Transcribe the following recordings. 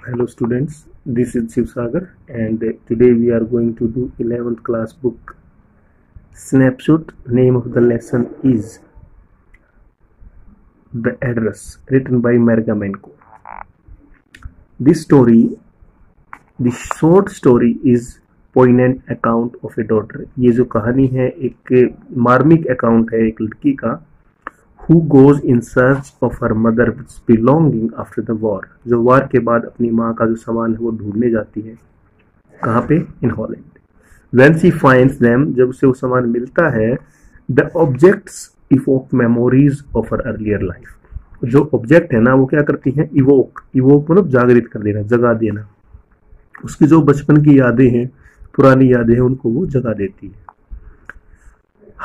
Hello students, this is Shiv Sagar and today we are going to do 11th class book snapshot. Name of the lesson is The Address, written by Margamenko. This short story is poignant account of a daughter. ये जो कहानी है एक मार्मिक account है एक लड़की का who goes in search of her mother's belonging after the war, जो वार के बाद अपनी माँ का जो सामान है वो ढूंढने जाती है. कहाँ पे? इन Holland. When she finds them, जब उसे वो सामान मिलता है, the objects evoke memories of her earlier life. जो ऑब्जेक्ट है ना वो क्या करती हैं? इवोक मतलब जागृत कर देना, जगा देना. उसकी जो बचपन की यादें हैं, पुरानी यादें हैं, उनको वो जगा देती है.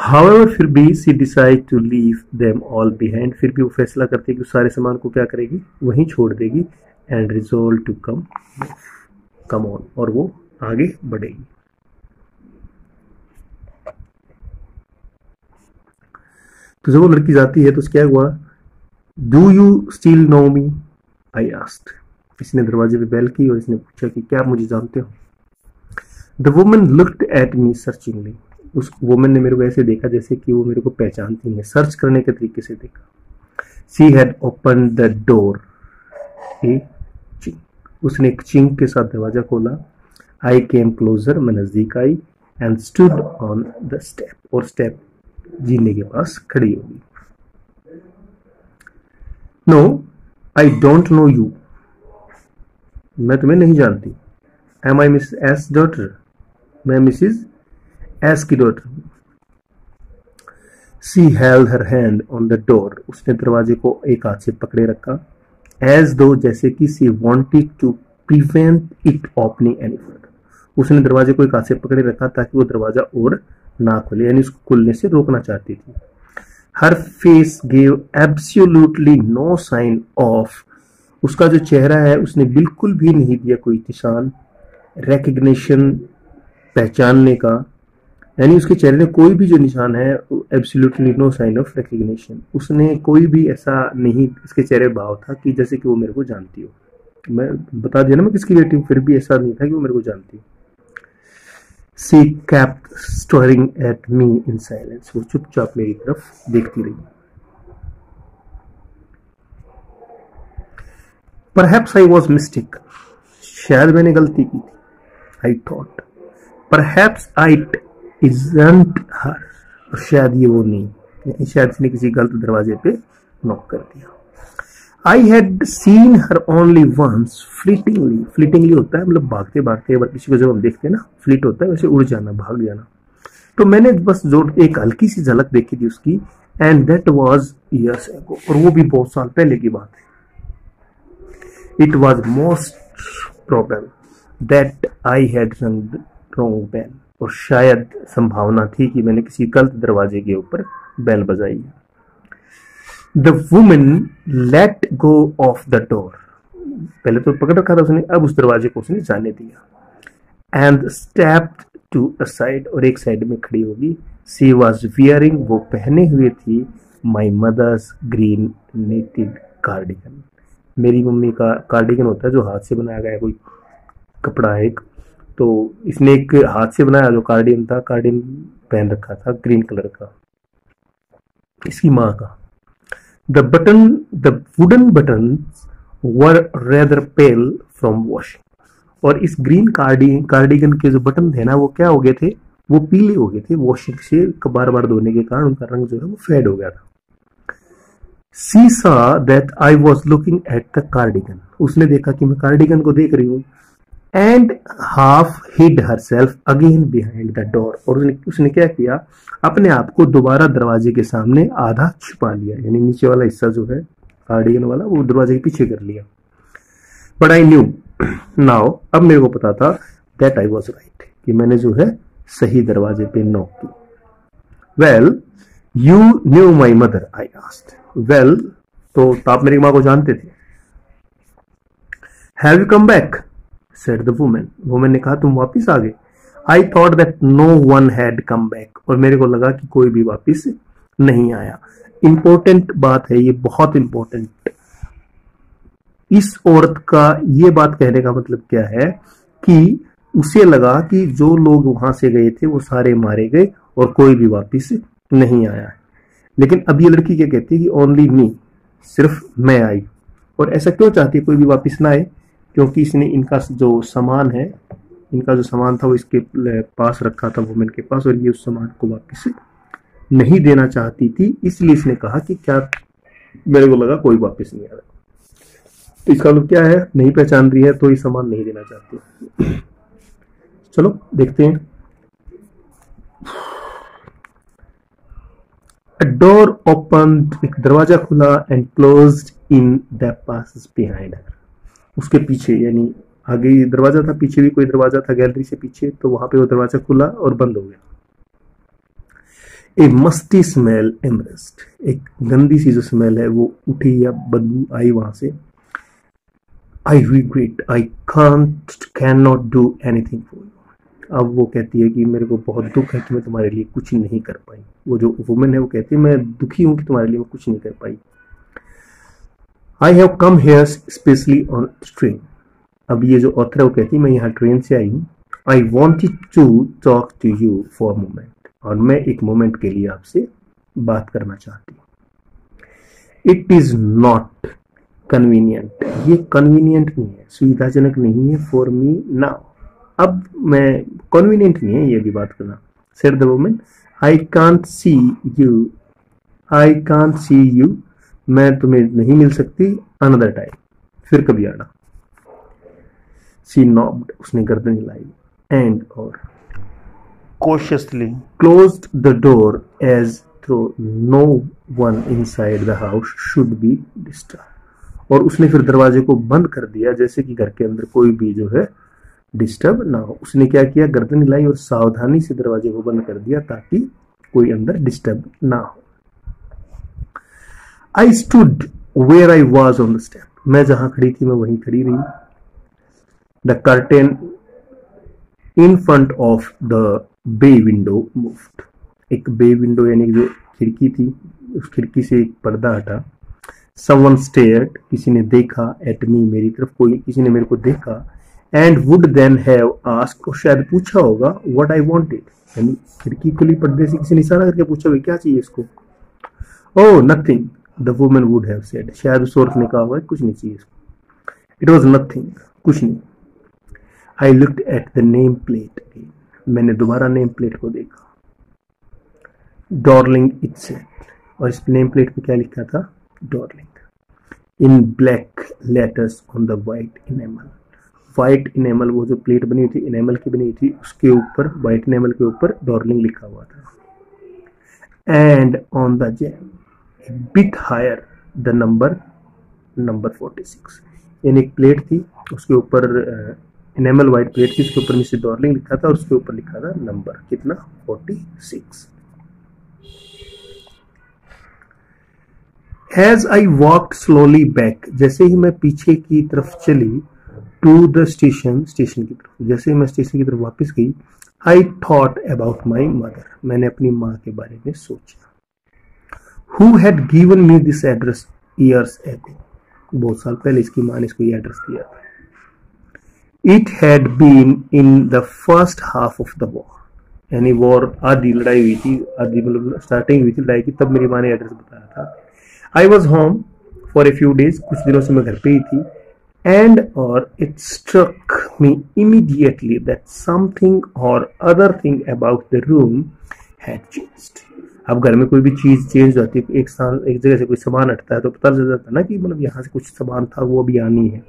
However, फिर भी she decide to leave them all behind. फिर भी वो फैसला करती है कि सारे सामान को क्या करेगी? वहीं छोड़ देगी. And resolve to come on, और वो आगे बढ़ेगी. तो जब वो लड़की जाती है तो क्या हुआ? Do you still know me? I asked. इसने दरवाजे पे बेल की और इसने पूछा कि क्या आप मुझे जानते हो? The woman looked at me searchingly. उस वुमन ने मेरे को ऐसे देखा जैसे कि वो मेरे को पहचानती है, सर्च करने के तरीके से देखा. She had opened the door. उसने एक चिंक के साथ दरवाजा खोला. I came closer, मैं नजदीक आई and stood on the step, और स्टेप जीने के पास खड़ी होगी. No, I don't know you. मैं तुम्हें नहीं जानती. Am I Miss S daughter? मैं मिसिज एस की daughter. She held her hand on the door. उसने दरवाजे को एक हाथ से पकड़े रखा. As though, जैसे कि she wanted to prevent it opening any further. उसने दरवाजे को एक हाथ से पकड़े रखा ताकि वो दरवाजा और ना खुले, यानी उसको खुलने से रोकना चाहती थी. Her face gave absolutely no sign of. उसका जो चेहरा है उसने बिल्कुल भी नहीं दिया कोई निशान recognition, पहचानने का, यानी उसके चेहरे में कोई भी जो निशान है absolutely no sign of recognition. उसने कोई भी ऐसा नहीं इसके चेहरे भाव था कि जैसे कि वो मेरे को जानती हो. मैं बता दिया ना मैं किसकी बेटी हूँ, फिर भी ऐसा नहीं था कि वो मेरे को जानती हो. She kept staring at me in silence. वो चुपचाप मेरी तरफ देखती रही. Perhaps I was mistaken. शायद मैंने गलती की थी. I thought. Perhaps it isn't her. और शायद ये वो नहीं, शायद इसने किसी गलत दरवाजे पे नॉक कर दिया. I had seen her only once, fleetingly. Fleetingly होता है मतलब भागते भागते, किसी को जब हम देखते हैं ना, फ्लीट होता है वैसे उड़ जाना, भाग जाना. तो मैंने बस जो एक हल्की सी झलक देखी थी उसकी, and that was years ago. और वो भी बहुत साल पहले की बात है. It was most probable that I had rung the wrong bell. और शायद संभावना थी कि मैंने किसी गलत दरवाजे के ऊपर बेल बजाई. The woman let go of the door. पहले तो पकड़ रखा था उसने, अब उस दरवाजे को उसने जाने दिया. And stepped to a side, और एक साइड में खड़ी होगी. She was wearing, वो पहने हुए थी, my mother's green knitted cardigan. मेरी मम्मी का कार्डिगन होता है जो हाथ से बनाया गया कोई कपड़ा है एक, तो इसने एक हाथ से बनाया जो कार्डिगन था, कार्डिगन पहन रखा था ग्रीन कलर का, इसकी माँ का. The wooden buttons were rather pale from washing. और इस ग्रीन कार्डिगन के जो बटन थे ना वो क्या हो गए थे? वो पीले हो गए थे वॉशिंग से, बार बार धोने के कारण उनका रंग जो है वो फेड हो गया था. She saw that I was looking at the cardigan. उसने देखा कि मैं कार्डिगन को देख रही हूँ. And half hid herself again behind the door. और उसने क्या किया? अपने आप को दोबारा दरवाजे के सामने आधा छुपा लिया, यानी नीचे वाला हिस्सा जो है कार्डिगन वाला वो दरवाजे के पीछे कर लिया. But I knew now, अब मेरे को पता था that I was right, कि मैंने जो है सही दरवाजे पे नॉक की. Well, you knew my mother, I asked. Well, तो आप मेरी माँ को जानते थे. Have you come back? said the woman. Woman ने कहा तुम वापिस आ गए. I thought that no one had come back. और मेरे को लगा कि कोई भी वापिस नहीं आया. इंपॉर्टेंट बात है ये, बहुत इंपॉर्टेंट. इस औरत का ये बात कहने का मतलब क्या है कि उसे लगा कि जो लोग वहां से गए थे वो सारे मारे गए और कोई भी वापस नहीं आया है। लेकिन अब ये लड़की क्या कहती है कि ओनली मी, सिर्फ मैं आई। और ऐसा क्यों चाहती है कोई भी वापस ना आए? क्योंकि इसने इनका जो सामान है, इनका जो सामान था वो इसके पास रखा था वुमेन के पास, और ये उस सामान को वापस नहीं देना चाहती थी। इसलिए इसने कहा कि क्या मेरे को लगा कोई वापस नहीं आ रहा। तो इसका मतलब क्या है, नहीं पहचान रही है तो ये सामान नहीं देना चाहती। चलो देखते हैं। A door opened, एक दरवाजा खुला, and closed in the passes behind her. उसके पीछे, यानी आगे दरवाजा था, पीछे भी कोई दरवाजा था गैलरी से पीछे, तो वहां पे वो दरवाजा खुला और बंद हो गया। ए मस्टी स्मेल इमरेस्ट, एक गंदी सी जो स्मेल है वो उठी या बदबू आई वहां से। I regret I can not do anything for you. अब वो कहती है कि मेरे को बहुत दुख है कि मैं तुम्हारे लिए कुछ नहीं कर पाई। वो जो वुमेन है वो कहती है मैं दुखी हूं कि तुम्हारे लिए मैं कुछ नहीं कर पाई। I have come here specially on train. अब ये जो ऑथर है वो कहती है मैं यहाँ ट्रेन से आई हूँ। I wanted to talk to you for moment, और मैं एक मोमेंट के लिए आपसे बात करना चाहती हूँ। इट इज नॉट कन्वीनियंट, ये कन्वीनियंट नहीं है, सुविधाजनक नहीं है फॉर मी नाउ। अब मैं कन्वीनियंट नहीं है ये भी बात करना। Said the woman, I can't see you, I can't see you, मैं तुम्हें नहीं मिल सकती, अनदर टाइम, फिर कभी आना। सी नॉब्ड, उसने गर्दन हिलाई, एंड और cautiously closed the door as though no one inside the house should be disturbed. और उसने फिर दरवाजे को बंद कर दिया जैसे कि घर के अंदर कोई भी जो है डिस्टर्ब ना हो। उसने क्या किया, गर्दन हिलाई और सावधानी से दरवाजे को बंद कर दिया ताकि कोई अंदर डिस्टर्ब ना हो। I stood where I was on the step, मैं जहां खड़ी थी मैं वहीं खड़ी रही। The curtain in front of the bay window moved, एक बे विंडो यानी जो खिड़की थी उस खिड़की से एक पर्दा हटा। समवन स्टेयर्ड, किसी ने देखा, एट मी, मेरी तरफ, कोई किसी ने मेरे को देखा। And would then have asked, और शायद पूछा होगा, व्हाट आई वांटेड, यानी खिड़की खुली पर्दे से किसी ने इशारा करके पूछा होगा क्या चाहिए इसको। Oh nothing, the woman would have said, शायद उस औरत ने कहा होगा कुछ नहीं चाहिए इसको। इट वाज नथिंग, कुछ नहीं। I looked at the name plate again, मैंने दोबारा नेम प्लेट को देखा। डॉर्लिंग इटसेल्फ, और इस नेम प्लेट पे क्या लिखा था, Darling, in black letters on the white enamel. White enamel, वो जो प्लेट बनी हुई थी इनेमल की बनी हुई थी, उसके ऊपर वाइट इनेमल के ऊपर डॉर्लिंग लिखा हुआ था। And on the jamb bit higher the number 46, यानी एक प्लेट थी उसके ऊपर इनेमल वाइट प्लेट थी, उसके ऊपर मिसेस डॉर्लिंग लिखा था और उसके ऊपर लिखा था नंबर कितना, 46। As I walked slowly back, जैसे ही मैं पीछे की तरफ चली, to the station, स्टेशन की तरफ, जैसे ही मैं स्टेशन की तरफ वापस गई, I thought about my mother, मैंने अपनी माँ के बारे में सोचा। Who had given me this address years ago, बहुत साल पहले इसकी माँ ने इसको ये एड्रेस दिया था। It had been in the first half of the war, यानी वॉर आधी लड़ाई हुई थी, आधी मतलब स्टार्टिंग हुई थी लड़ाई की, तब मेरी माँ ने एड्रेस बताया था। I was home for a few days, कुछ दिनों से मैं घर पे ही थी। And or it struck me immediately that something or other thing about the room had changed. अब घर में कोई भी चीज चेंज होती है, एक जगह से कोई सामान हटता है तो पता चल जाता है ना कि मतलब यहाँ से कुछ सामान था वो अभी आनी है।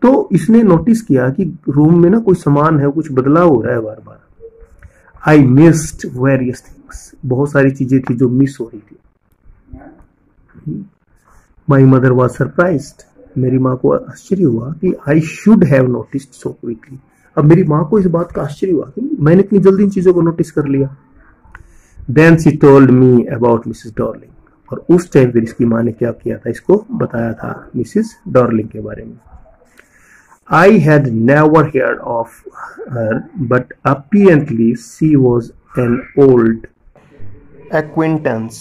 तो इसने नोटिस किया कि रूम में ना कोई सामान है, कुछ बदलाव हो रहा है बार बार। आई मिस्ड वेरियस थिंग्स, बहुत सारी चीजें थी जो मिस हो रही थी। माई मदर वॉज सरप्राइज्ड, मेरी माँ को आश्चर्य हुआ कि I should have noticed so quickly. अब मेरी माँ को इस बात का आश्चर्य हुआ कि मैंने इतनी जल्दी इन चीजों को नोटिस कर लिया। Then she told me about Mrs Darling, और उस टाइम फिर इसकी माँ ने क्या किया था, इसको बताया था मिसेस डॉर्लिंग के बारे में। I had never heard of her, but apparently she was an old acquaintance.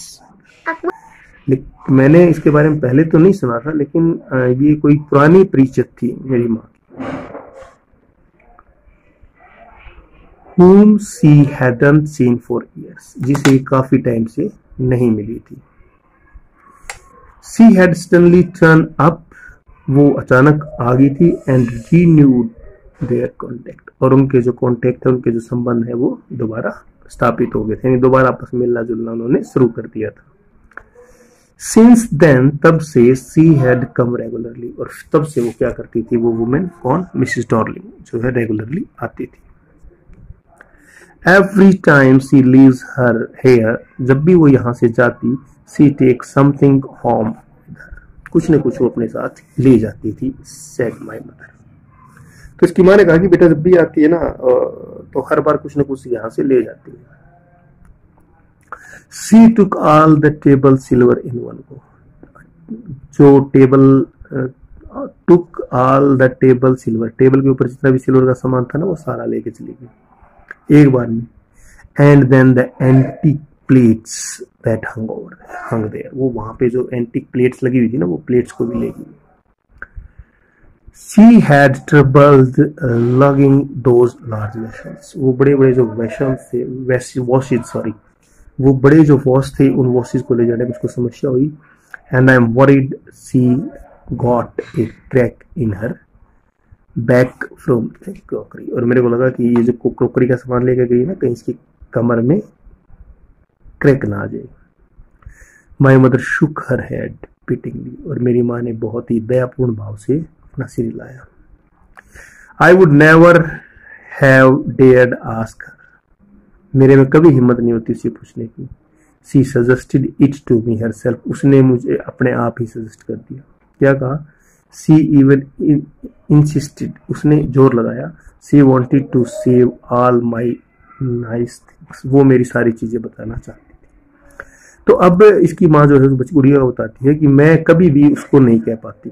लेकिन मैंने इसके बारे में पहले तो नहीं सुना था, लेकिन ये कोई पुरानी परिचित थी मेरी माँ whom she hadn't seen for years, जिसे काफी टाइम से नहीं मिली थी। She had suddenly turned up, वो अचानक आ गई थी, and renewed their contact, और उनके जो कॉन्टेक्ट है, उनके जो संबंध है वो दोबारा स्थापित हो गए थे, यानी दोबारा आपस में मिलना जुलना उन्होंने शुरू कर दिया था। Since then, तब से she had come regularly, और तब से वो क्या करती थी वो वुमेन, कौन, मिसेस डॉर्लिंग, जो है रेगुलरली आती थी। Every time she leaves her here, जब भी वो यहाँ से जाती, she takes something home with her, कुछ न कुछ वो अपने साथ ले जाती थी, said my mother। तो इसकी माँ ने कहा कि बेटा जब भी आती है ना तो हर बार कुछ न कुछ यहाँ से ले जाती है। She took all the table silver in one go, जो table took all the table silver, table के ऊपर जितना भी सिल्वर का सामान था ना वो सारा लेके चली गई एक बार में। And then the antique plates that hung there, वो वहां पे जो एंटीक प्लेट्स लगी हुई थी ना वो प्लेट्स को भी ले गई। She had troubled logging those large vessels, वो बड़े बड़े जो वेसल्स थे, वॉशेज सॉरी, वो बड़े जो वॉश थे उन वॉशेज को ले जाने में उसको समस्या हुई। And I am worried she got a crack in her back from crockery, और मेरे को लगा कि ये जो क्रॉकरी का सामान लेके गई ना कहीं इसकी कमर में क्रैक ना आ जाए। My mother Shuk her head पिटिंगली, और मेरी माँ ने बहुत ही दयापूर्ण भाव से अपना सिर हिलाया। I would never have dared ask her, मेरे में कभी हिम्मत नहीं होती उसे पूछने की। She suggested it to me herself, उसने मुझे अपने आप ही सजेस्ट कर दिया। क्या कहा? शी इवन इंसिस्टेड, उसने जोर लगाया। She wanted to save all my nice things, वो मेरी सारी चीजें बताना चाहती थी। तो अब इसकी माँ जो है गुड़िया बताती है कि मैं कभी भी उसको नहीं कह पाती,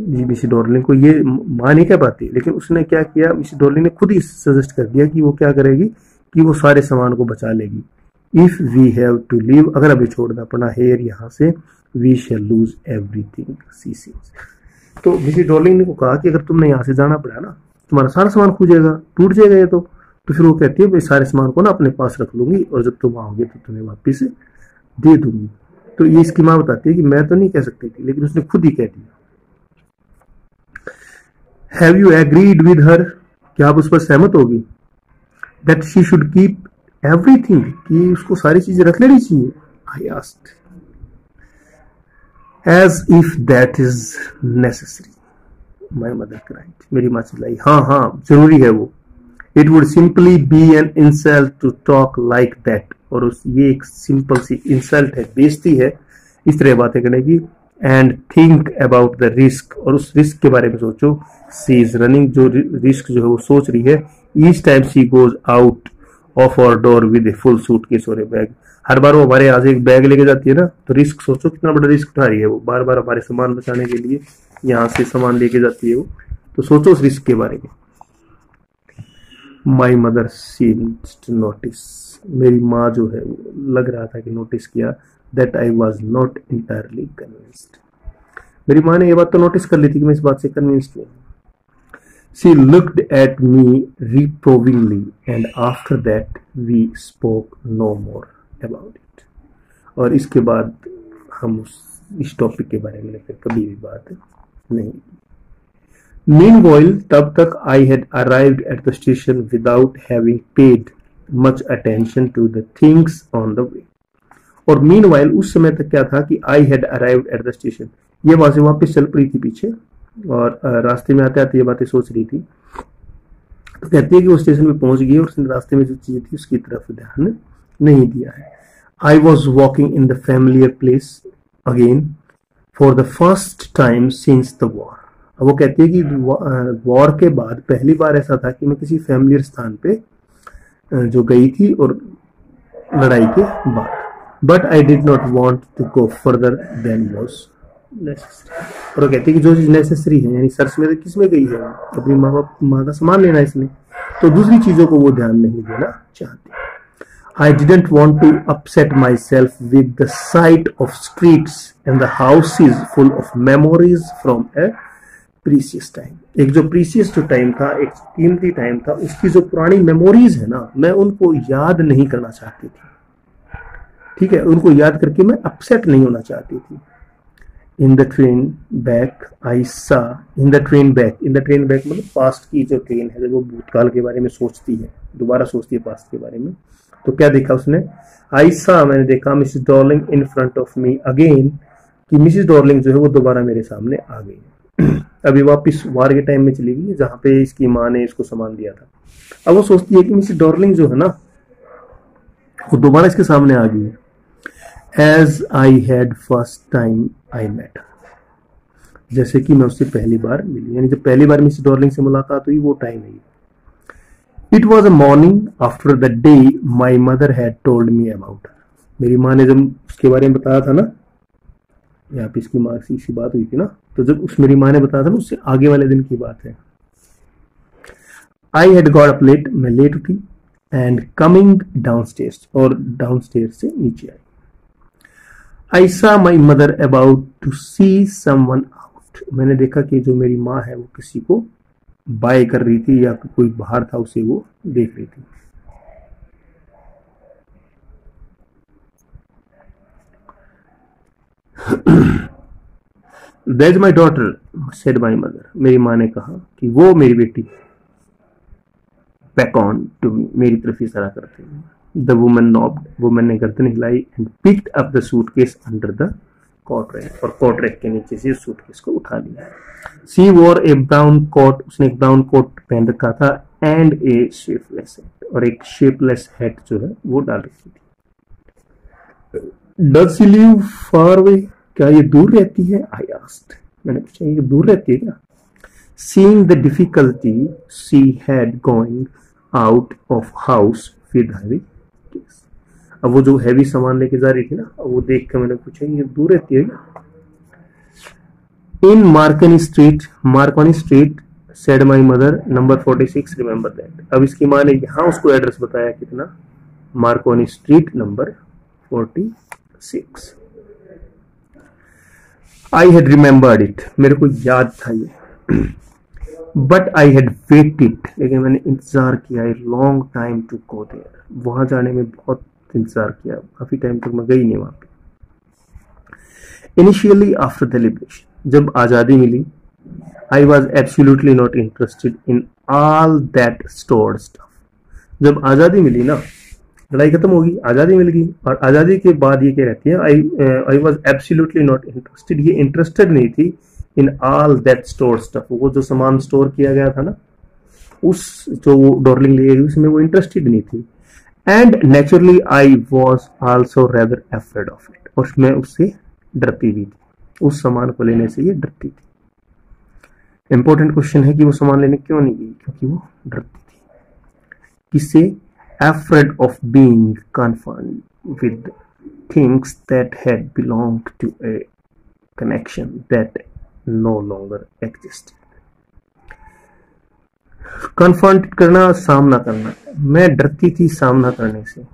मिसेस डॉर्लिंग को ये माँ नहीं कह पाती, लेकिन उसने क्या किया, मिसेस डॉर्लिंग ने खुद ही सजेस्ट कर दिया कि वो क्या करेगी कि वो सारे सामान को बचा लेगी। If we have to leave, अगर अभी छोड़ना पड़ा हेयर यहाँ से, we shall lose everything she says. तो मिसेस डॉर्लिंग ने को कहा कि अगर तुमने यहाँ से जाना पड़ा ना तुम्हारा सारा सामान खो जाएगा, टूट जाएगा ये तो फिर वो कहती है मैं सारे सामान को ना अपने पास रख लूंगी और जब तुम आओगे तो तुम्हें वापिस दे दूंगी। तो ये इसकी माँ बताती है कि मैं तो नहीं कह सकती थी, लेकिन उसने खुद ही कह दिया। Have you agreed with her, क्या आप उस पर सहमत होगी? That she should keep everything, कि उसको सारी चीजें रख लेनी चाहिए। I asked as if that is necessary, my mother cried, मेरी माँ चिल्लाई हाँ हाँ जरूरी है वो। It would simply be an insult to talk like that, और ये एक सिंपल सी इंसल्ट है, बेइज्जती है इस तरह बातें करने की। And think about the risk, और उस रिस्क के बारे में सोचो। सी इज रनिंग, जो रिस्क जो है वो सोच रही है। Each time she goes out of our door with a full suitcase or a bag, हर बार वो हमारे यहाँ से एक बैग लेके जाती है ना, तो रिस्क सोचो कितना बड़ा रिस्क उठा रही है वो, बार बार हमारे सामान बचाने के लिए यहाँ से सामान लेके जाती है वो, तो सोचो उस रिस्क के बारे में। My mother seemed to notice, मेरी माँ जो है लग रहा था कि नोटिस किया। That I was not entirely convinced, मेरी माँ ने ये बात तो नोटिस कर ली थी कि मैं इस बात से कन्विंस्ड नहीं। She looked at me reprovingly and after that we spoke no more about it, और इसके बाद हम इस टॉपिक के बारे में फिर कभी भी बात नहीं। Meanwhile, तब तक I had arrived at the station without having paid much attention to the things on the way, और meanwhile उस समय तक क्या था कि I had arrived at the station, ये वहां से वापस चल पड़ी थी पीछे और रास्ते में आते आते ये बातें सोच रही थी। तो कहती है कि वो स्टेशन पे पहुंच गई और उसने रास्ते में जो चीजें थी उसकी तरफ ध्यान नहीं दिया है। I was walking in the familiar place again for the first time since the war. अब वो कहती है कि वॉर के बाद पहली बार ऐसा था कि मैं किसी फैमिलियर स्थान पे जो गई थी और लड़ाई के बाद। But I did not want to go further than was necessary, और वो कहती है कि जो चीज नेसेसरी है, यानी सर्च में किस में गई है, अपनी माँ का सामान लेना इसमें, तो दूसरी चीजों को वो ध्यान नहीं देना चाहती। I didn't want to upset myself with the sight of streets and the houses full of memories from a precious time. एक जो प्रीसियस जो टाइम था, एक कीमती टाइम था, उसकी जो पुरानी मेमोरीज है ना, मैं उनको याद नहीं करना चाहती थी। ठीक है, उनको याद करके मैं अपसेट नहीं होना चाहती थी। In the train back I सा, इन द ट्रेन बैक मतलब पास्ट की जो ट्रेन है, जब वो भूतकाल के बारे में सोचती है, दोबारा सोचती है पास्ट के बारे में, तो क्या देखा उसने? आई सा, मैंने देखा Mrs Darling in front of me again, कि मिसेस डॉर्लिंग जो है वो दोबारा मेरे सामने आ गई। अभी वापस वार के टाइम में चली गई जहां पे इसकी माँ ने इसको सामान दिया था। अब वो सोचती है कि मिसेस डॉर्लिंग जो है ना वो दोबारा इसके सामने आ गई। As I had first time I met, जैसे कि मैं उससे पहली बार मिली, यानी जब पहली बार मिसेस डॉर्लिंग से मुलाकात हुई वो टाइम है। It was a morning after the day my mother had told me about, मेरी माँ ने जब उसके बारे में बताया था ना, यहाँ पे इसकी माँ से बात हुई थी ना, तो जब उस मेरी माँ ने बताया था ना, उससे आगे वाले दिन की बात है। I had got up late, मैं लेट उठी, एंड कमिंग डाउनस्टेयर्स, और डाउनस्टेयर्स से नीचे आई। I saw my mother about to see someone out, मैंने देखा कि जो मेरी माँ है वो किसी को बाय कर रही थी, या कोई बाहर था उसे वो देख रही थी। That's my daughter, said my mother, मेरी माँ ने कहा कि वो मेरी बेटी। Back on to me, मेरी तरफ इशारा करते हुए। The woman nodded, वुमन ने गर्दन हिलाई, and picked up the suitcase under the coat rack, और कोट रैक के नीचे से सूटकेस को उठा लिया। She wore a brown coat, उसने एक ब्राउन कोट पहन रखा था, and a shapeless hat, और एक शेपलेस हैट जो है वो डाल रखी थी। Does she live far away, क्या ये दूर रहती है? I asked, मैंने पूछा ये दूर रहती है क्या? Seeing the difficulty she had going out of house with heavy case, अब वो जो हैवी सामान लेके जा रही थी ना, अब वो देख के मैंने पूछा ये दूर रहती है क्या? In Marconi Street, said my mother, number 46, remember that। अब इसकी माँ ने यहाँ उसको एड्रेस बताया, कितना? Markovnikov street number 46। I had remembered it, मेरे को याद था ये। But I had waited, लेकिन मैंने इंतजार किया, a long time to go there, वहां जाने में बहुत इंतजार किया, काफी टाइम तक मैं गई नहीं वहां पे। Initially after the liberation, जब आजादी मिली, I was absolutely not interested in all that stored stuff। जब आजादी मिली ना, लड़ाई खत्म होगी, आजादी मिल गई, और आजादी के बाद ये क्या रहती है, I was absolutely not interested, ये इंटरेस्टेड नहीं थी in all that store stuff, वो जो सामान स्टोर किया गया था ना, उस जो वो डॉर्लिंग ले गई उसमें वो इंटरेस्टेड नहीं थी। And naturally I was also rather afraid of it, और मैं उससे डरती भी थी, उस सामान को लेने से ये डरती थी। इंपॉर्टेंट क्वेश्चन है कि वो सामान लेने क्यों नहीं गई? क्योंकि वो डरती थी। किससे? Afraid of being confined with things that had belonged to a connection that no longer existed। Confront करना, सामना करना, मैं डरती थी सामना करने से,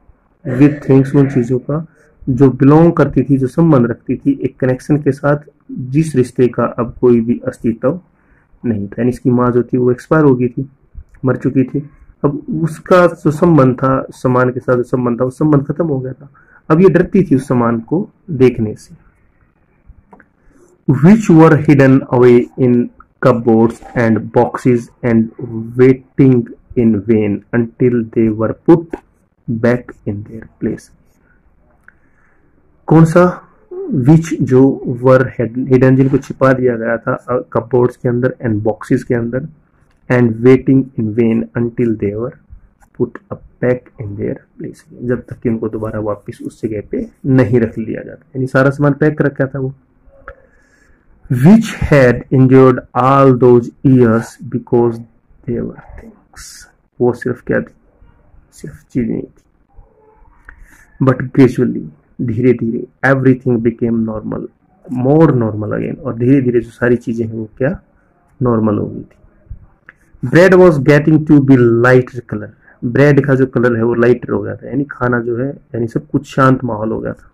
विद थिंग्स, उन चीजों का जो बिलोंग करती थी, जो संबंध रखती थी एक कनेक्शन के साथ, जिस रिश्ते का अब कोई भी अस्तित्व नहीं था। यानी इसकी माँ जो थी वो एक्सपायर हो गई थी, मर चुकी थी, अब उसका जो संबंध था, सामान के साथ जो संबंध था, वो संबंध खत्म हो गया था। अब ये डरती थी उस सामान को देखने से। Which were hidden away in cupboards and boxes and waiting in vain until they were put back in their place। कौन सा? Which जो were hidden, जिनको छिपा दिया गया था कपबोर्ड्स के अंदर, एंड बॉक्सेस के अंदर, and waiting in vain until they were put up back in their place, जब तक कि उनको दोबारा वापस उस जगह पे नहीं रख लिया जाता, यानी सारा सामान पैक कर रखा था वो। Which had endured all those years because they were things, वो सिर्फ क्या थी? सिर्फ चीजें नहीं थी। But gradually, धीरे धीरे, everything became normal, more normal again, और धीरे धीरे जो सारी चीजें हैं वो क्या? नॉर्मल हो गई थी। Bread was getting to be lighter color, bread का जो कलर है वो लाइटर हो गया था, यानी खाना जो है यानी सब कुछ शांत माहौल हो गया था।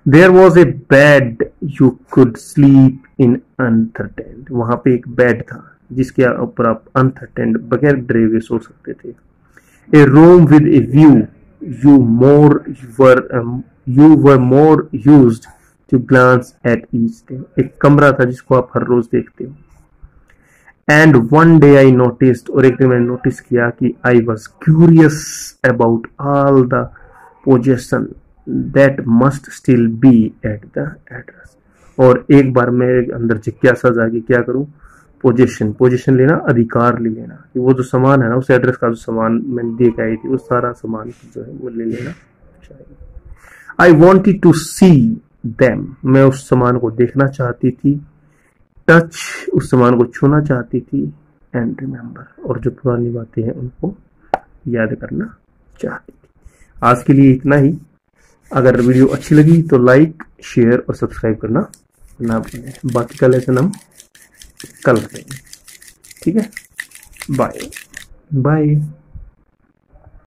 There was a bed you could sleep in unattended, वहां पे एक बेड था जिसके ऊपर आप अनथर्टेंड बगैर डरे हुए सो सकते थे। A room with a view you were more used to glance at each day, एक कमरा था जिसको आप हर रोज देखते हो। And one day I noticed, और एक दिन मैंने नोटिस किया कि I was curious about all the possession that must still be at the address, और एक बार मेरे अंदर जिज्ञासा जागी, क्या करूं, पोजीशन लेना, अधिकार ले लेना, कि वो जो सामान है ना, उस एड्रेस का जो सामान मैंने दे के आई थी, वो सारा सामान जो है वो ले लेना चाहिए। I wanted to see them, मैं उस सामान को देखना चाहती थी, टच, उस सामान को छूना चाहती थी, एंड रिमेम्बर, और जो पुरानी बातें हैं उनको याद करना चाहती थी। आज के लिए इतना ही। अगर वीडियो अच्छी लगी तो लाइक, शेयर और सब्सक्राइब करना ना भूलें। बाकी का लेसन हम कल करेंगे, ठीक है। Bye bye.